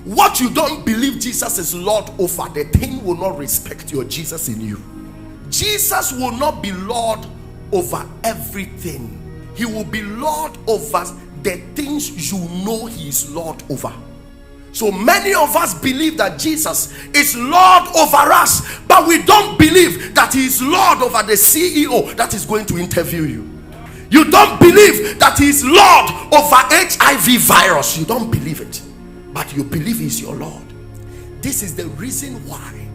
What you don't believe Jesus is Lord over, the thing will not respect your Jesus in you. Jesus will not be Lord over everything. He will be Lord over the things you know he is Lord over. So many of us believe that Jesus is Lord over us, but we don't believe that he is Lord over the CEO that is going to interview you. You don't believe that he is Lord over HIV virus. You don't believe it, but you believe he's your Lord. This is the reason why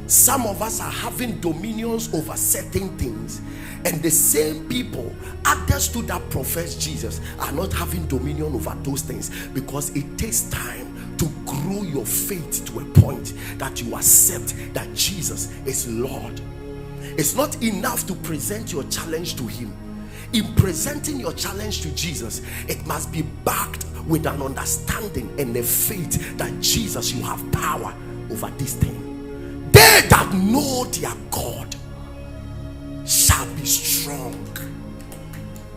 some of us are having dominions over certain things, and the same people, others to that profess Jesus, are not having dominion over those things, because it takes time to grow your faith to a point that you accept that Jesus is Lord. It's not enough to present your challenge to him. In presenting your challenge to Jesus, it must be backed with an understanding and a faith that Jesus, you have power over this thing. They that know their God shall be strong,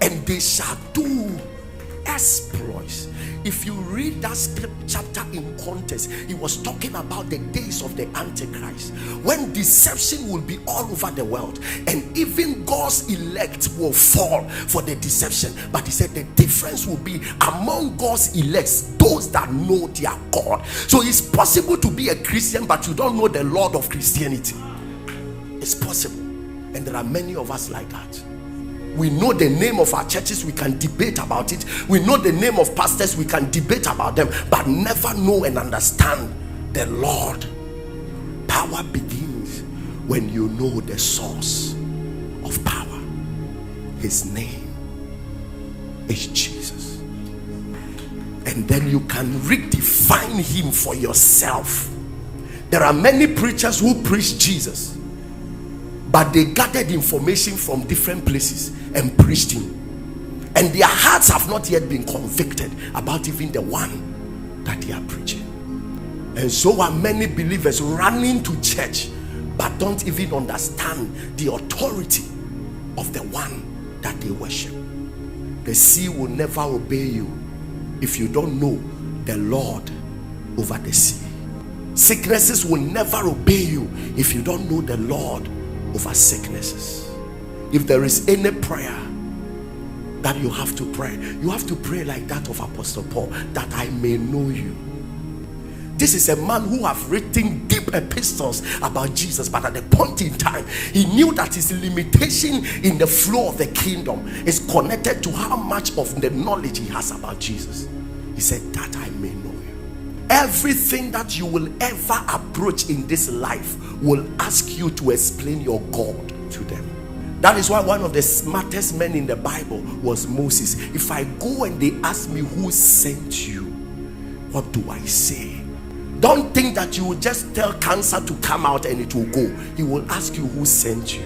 and they shall do exploits. If you read that chapter in context, he was talking about the days of the Antichrist, when deception will be all over the world, and even God's elect will fall for the deception. But he said the difference will be among God's elect, those that know their God. So it's possible to be a Christian, but you don't know the Lord of Christianity. It's possible, and there are many of us like that. We know the name of our churches, we can debate about it. We know the name of pastors, we can debate about them, but never know and understand the Lord. Power begins when you know the source of power. His name is Jesus. And then you can redefine him for yourself. There are many preachers who preach Jesus, but they gathered information from different places and preached him, and their hearts have not yet been convicted about even the one that they are preaching. And so are many believers running to church but don't even understand the authority of the one that they worship. The sea will never obey you if you don't know the Lord over the sea. Sicknesses will never obey you if you don't know the Lord over sicknesses. If there is any prayer that you have to pray like that of Apostle Paul, that I may know you. This is a man who have written deep epistles about Jesus, but at a point in time he knew that his limitation in the flow of the kingdom is connected to how much of the knowledge he has about Jesus. He said, that I may know you. Everything that you will ever approach in this life will ask you to explain your God to them. That is why one of the smartest men in the Bible was Moses. If I go and they ask me who sent you, what do I say? Don't think that you will just tell cancer to come out and it will go. He will ask you who sent you.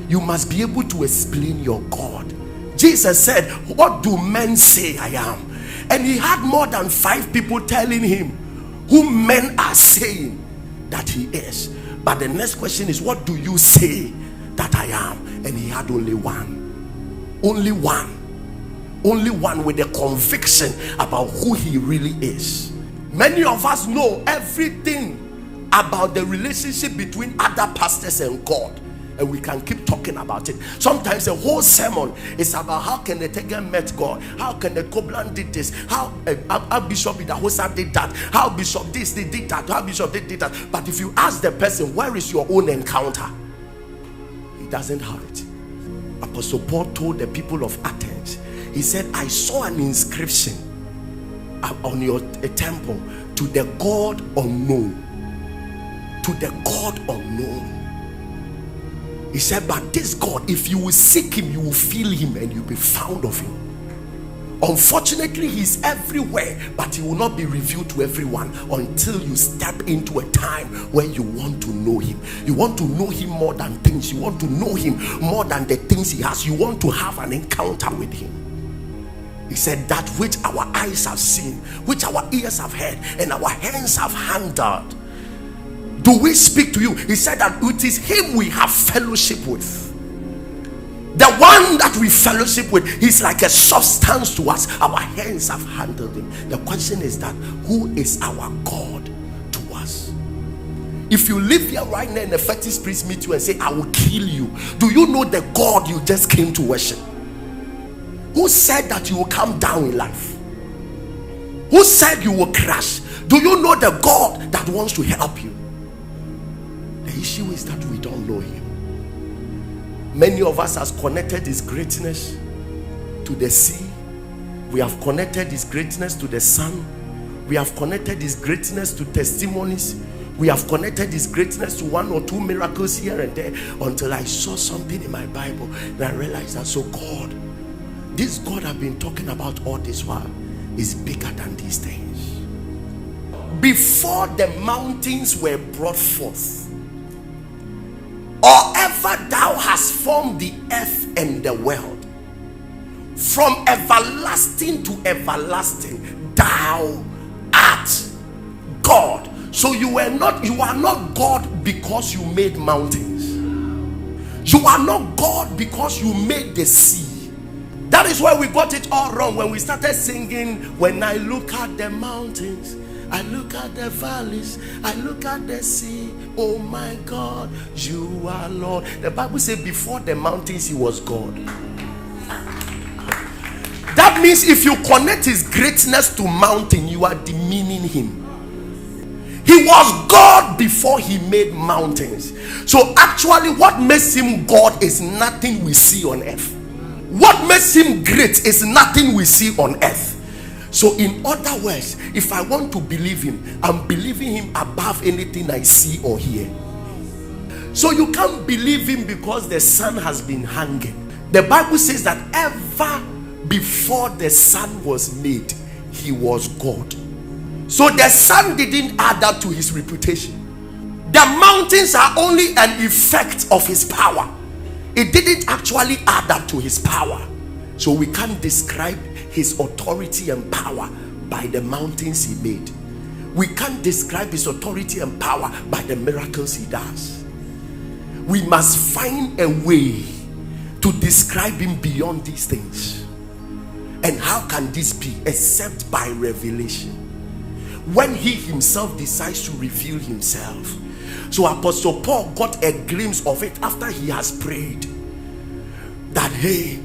You must be able to explain your God. Jesus said, what do men say I am? And he had more than 5 people telling him who men are saying that he is. But the next question is, what do you say that I am? And he had only one. Only one with a conviction about who he really is. Many of us know everything about the relationship between other pastors and God, and we can keep talking about it. Sometimes the whole sermon is about how can the Tegan met God, how can the Koblan did this, how Bishop Idahosa did that, how Bishop this they did that, how Bishop did that. But if you ask the person, where is your own encounter? He doesn't have it. Apostle Paul told the people of Athens, he said, I saw an inscription on your temple, to the God unknown. To the God unknown. He said, but this God, if you will seek him, you will feel him and you'll be found of him. Unfortunately, he's everywhere, but he will not be revealed to everyone until you step into a time where you want to know him. You want to know him more than things. You want to know him more than the things he has. You want to have an encounter with him. He said, that which our eyes have seen, which our ears have heard, and our hands have handled, do we speak to you? He said that it is him we have fellowship with. The one that we fellowship with, he's like a substance to us. Our hands have handled him. The question is that, who is our God to us? If you live here right now and a fetish priest meet you and say, I will kill you, do you know the God you just came to worship? Who said that you will come down in life? Who said you will crash? Do you know the God that wants to help you? The issue is that we don't know him. Many of us has connected his greatness to the sea. We have connected his greatness to the sun. We have connected his greatness to testimonies. We have connected his greatness to 1 or 2 miracles here and there, until I saw something in my Bible and I realized that, so God, this God I've been talking about all this while, is bigger than these things. Before the mountains were brought forth, or ever thou hast formed the earth and the world, from everlasting to everlasting, thou art God. So you are not God because you made mountains. You are not God because you made the sea. That is why we got it all wrong when we started singing, when I look at the mountains, I look at the valleys, I look at the sea, oh my God, you are Lord. The Bible says before the mountains he was God. That means if you connect his greatness to mountain, you are demeaning him. He was God before he made mountains. So actually what makes him God is nothing we see on earth. What makes him great is nothing we see on earth. So in other words, if I want to believe him, I'm believing him above anything I see or hear. So you can't believe him because the sun has been hanging. The Bible says that ever before the sun was made, he was God. So the sun didn't add up to his reputation. The mountains are only an effect of his power. It didn't actually add up to his power. So we can't describe his authority and power by the mountains he made. We can't describe his authority and power by the miracles he does. We must find a way to describe him beyond these things. And how can this be except by revelation? When he himself decides to reveal himself. So Apostle Paul got a glimpse of it after he has prayed that, hey,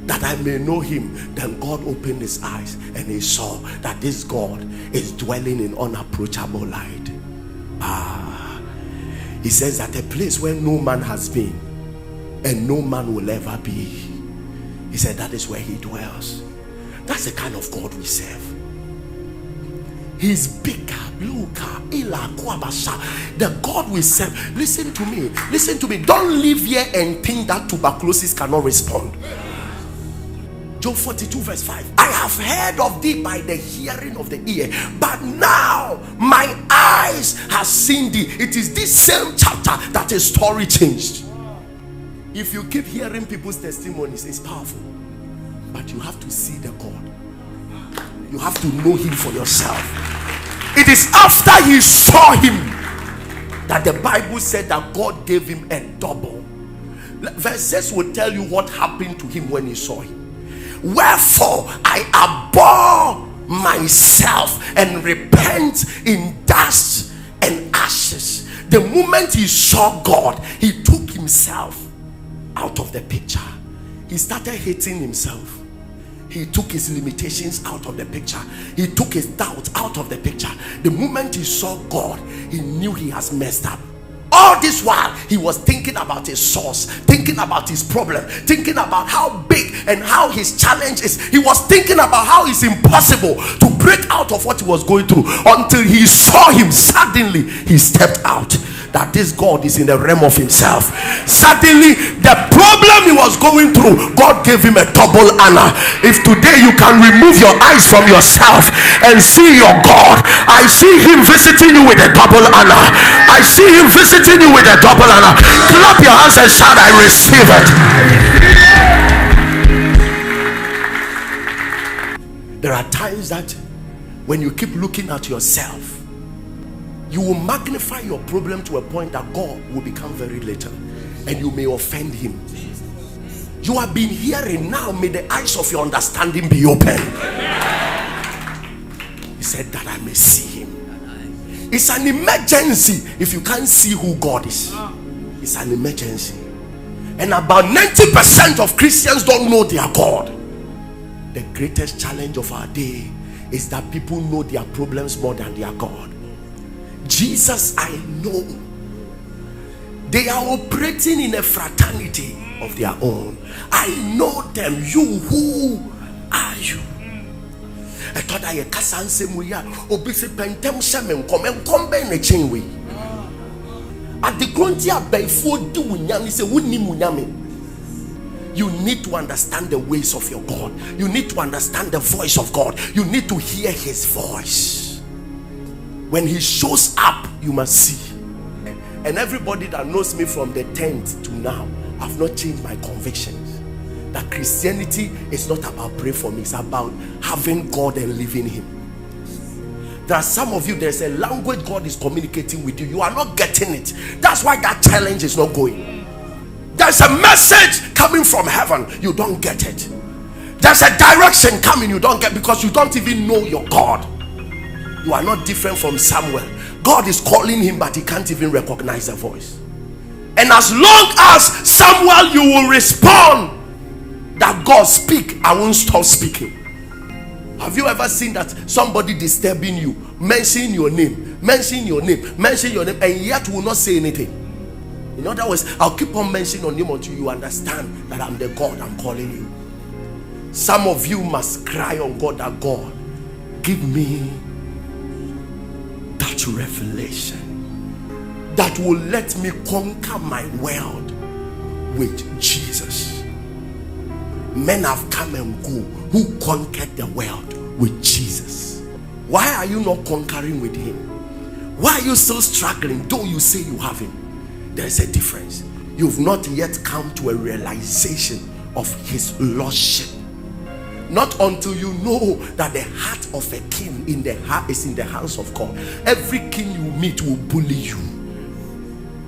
that I may know him. Then God opened his eyes and he saw that this God is dwelling in unapproachable light. He says that a place where no man has been and no man will ever be, he said that is where he dwells. That's the kind of God we serve. He's bigger. The God we serve. Listen to me. Don't live here and think that tuberculosis cannot respond. Job 42 verse 5. I have heard of thee by the hearing of the ear, but now my eyes have seen thee. It is this same chapter that a story changed. If you keep hearing people's testimonies, it's powerful, but you have to see the God. You have to know him for yourself. It is after he saw him that the Bible said that God gave him a double. Verses will tell you what happened to him when he saw him. Wherefore I abhor myself and repent in dust and ashes. The moment he saw God, he took himself out of the picture. He started hating himself. He took his limitations out of the picture. He took his doubts out of the picture. The moment he saw God, he knew he has messed up. All this while, he was thinking about his source, thinking about his problem, thinking about how big and how his challenge is. He was thinking about how it's impossible to break out of what he was going through, until he saw him. Suddenly, he stepped out. That this God is in the realm of himself. Suddenly, the problem he was going through, God gave him a double honor. If today you can remove your eyes from yourself and see your God, I see him visiting you with a double honor. I see him visiting you with a double honor. Clap your hands and shout, I receive it. There are times that when you keep looking at yourself, you will magnify your problem to a point that God will become very little, and you may offend him. You have been hearing, now may the eyes of your understanding be open. He said that I may see him. It's an emergency if you can't see who God is. It's an emergency. And about 90% of Christians don't know their God. The greatest challenge of our day is that people know their problems more than their God. Jesus, I know. They are operating in a fraternity of their own. I know them. You, who are you? I thought I had Kassan same way. Obisi pentem shaman come in a chain way. At the Gruntia by 4 do Munyami say, Wuni Munyami. You need to understand the ways of your God. You need to understand the voice of God. You need to hear his voice. When he shows up, you must see. And everybody that knows me from the 10th to now, I've not changed my convictions that Christianity is not about pray for me, it's about having God and living him. There are some of you, there's a language God is communicating with you. You are not getting it. That's why that challenge is not going. There's a message coming from heaven, you don't get it. There's a direction coming, you don't get, because you don't even know your God. You are not different from Samuel. God is calling him, but he can't even recognize the voice. And as long as Samuel, you will respond that God speak, I won't stop speaking. Have you ever seen that somebody disturbing you, mention your name, and yet will not say anything? In other words, I'll keep on mentioning your name until you understand that I'm the God I'm calling you. Some of you must cry on God that God, give me that revelation that will let me conquer my world with Jesus. Men have come and go who conquered the world with Jesus. Why are you not conquering with him? Why are you still struggling though you say you have him? There is a difference. You've not yet come to a realization of his lordship. Not until you know that the heart of a king is in the hands of God. Every king you meet will bully you.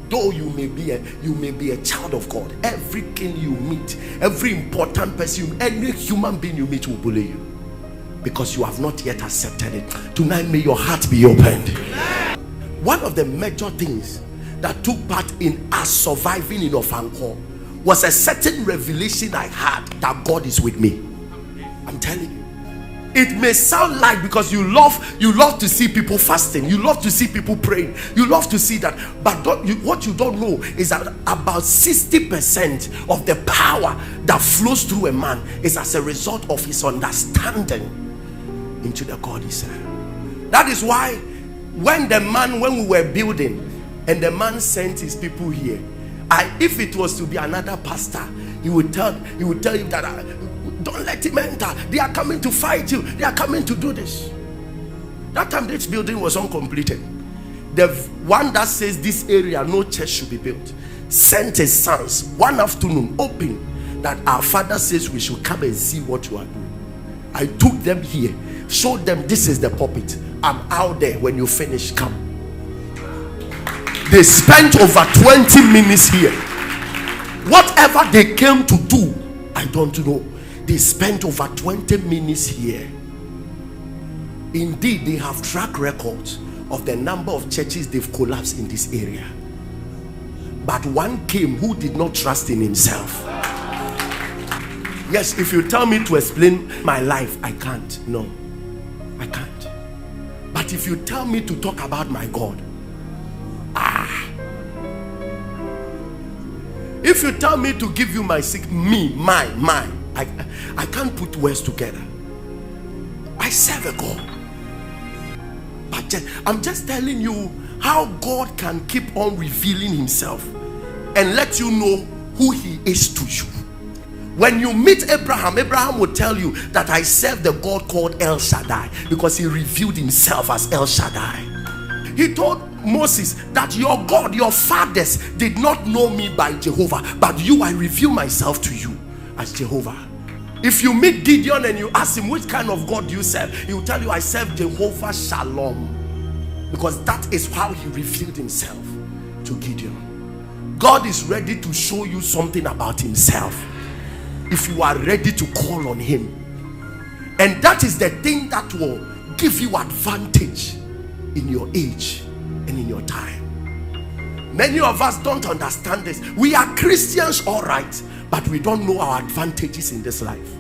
Though you may be a child of God, every king you meet, every important person, any human being you meet will bully you, because you have not yet accepted it. Tonight may your heart be opened. One of the major things that took part in us surviving in Ofanko was a certain revelation I had that God is with me. I'm telling you. It may sound like, because you love to see people fasting, you love to see people praying, you love to see that, but what you don't know is that about 60% of the power that flows through a man is as a result of his understanding into the God he serves. That is why when we were building and the man sent his people here, if it was to be another pastor, he would tell you that don't let him enter. They are coming to fight you. They are coming to do this. That time this building was uncompleted. The one that says this area no church should be built sent his sons one afternoon open that our father says we should come and see what you are doing. I took them here, showed them this is the pulpit. I'm out there. When you finish, come. They spent over 20 minutes here. Whatever they came to do, I don't know. They spent over 20 minutes here. Indeed, they have track records of the number of churches they've collapsed in this area. But one came who did not trust in himself. Yes, if you tell me to explain my life, I can't. No, I can't. But if you tell me to talk about my God, if you tell me to give you my I can't put words together. I serve a God. But I'm just telling you how God can keep on revealing himself and let you know who he is to you. When you meet Abraham will tell you that I serve the God called El Shaddai, because he revealed himself as El Shaddai. He told Moses that your God, your fathers did not know me by Jehovah, but you, I reveal myself to you as Jehovah. If you meet Gideon and you ask him which kind of God do you serve, he will tell you I serve Jehovah Shalom, because that is how he revealed himself to Gideon. God is ready to show you something about himself. if you are ready to call on him. And that is the thing that will give you advantage in your age and in your time. Many of us don't understand this. We are Christians, all right, but we don't know our advantages in this life.